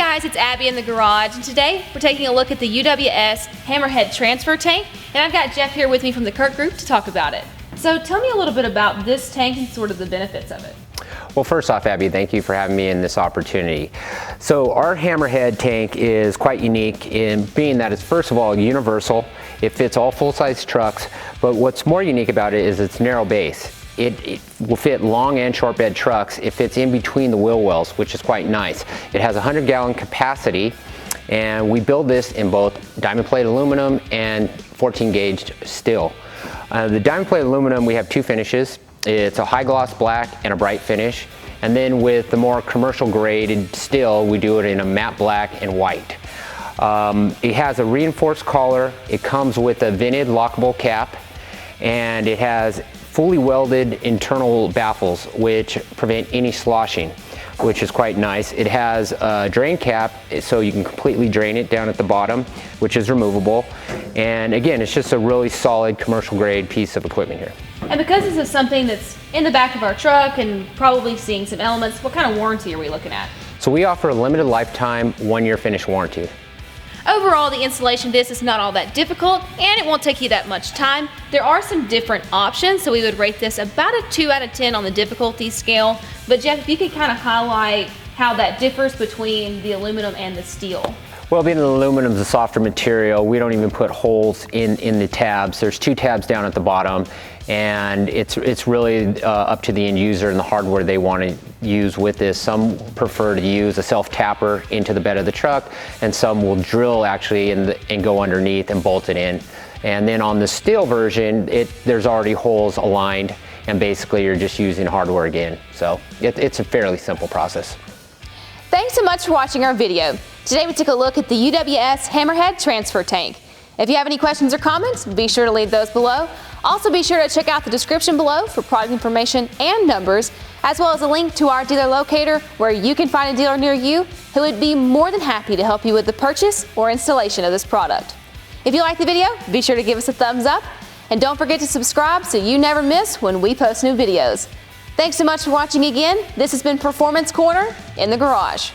guys, it's Abby in the garage, and today we're taking a look at the UWS Hammerhead Transfer Tank, and I've got Jeff here with me from the Kirk Group to talk about it. So tell me a little bit about this tank and sort of the benefits of it. Well, first off, Abby, thank you for having me in this opportunity. So our Hammerhead tank is quite unique in being that it's first of all universal. It fits all full-size trucks, but what's more unique about it is its narrow base. It will fit long and short bed trucks. It fits in between the wheel wells, which is quite nice. It has 100-gallon capacity, and we build this in both diamond plate aluminum and 14-gauge steel. The diamond plate aluminum, we have two finishes. It's a high gloss black and a bright finish. And then with the more commercial graded steel, we do it in a matte black and white. It has a reinforced collar. It comes with a vented lockable cap, and it has fully welded internal baffles which prevent any sloshing, which is quite nice. It has a drain cap so you can completely drain it down at the bottom, which is removable. And again, it's just a really solid commercial grade piece of equipment here. And because this is something that's in the back of our truck and probably seeing some elements, what kind of warranty are we looking at? So we offer a limited lifetime 1-year finish warranty. Overall, the installation of this is not all that difficult, and it won't take you that much time. There are some different options, so we would rate this about a 2 out of 10 on the difficulty scale. But Jeff, if you could kind of highlight how that differs between the aluminum and the steel. Well, being aluminum is a softer material, we don't even put holes in the tabs. There's 2 tabs down at the bottom, and it's really up to the end user and the hardware they want to use with this. Some prefer to use a self-tapper into the bed of the truck, and some will drill actually and go underneath and bolt it in. And then on the steel version, there's already holes aligned, and basically you're just using hardware again. So it's a fairly simple process. Thanks so much for watching our video. Today we took a look at the UWS Hammerhead Transfer Tank. If you have any questions or comments, be sure to leave those below. Also be sure to check out the description below for product information and numbers, as well as a link to our dealer locator where you can find a dealer near you who would be more than happy to help you with the purchase or installation of this product. If you like the video, be sure to give us a thumbs up, and don't forget to subscribe so you never miss when we post new videos. Thanks so much for watching again. This has been Performance Corner in the Garage.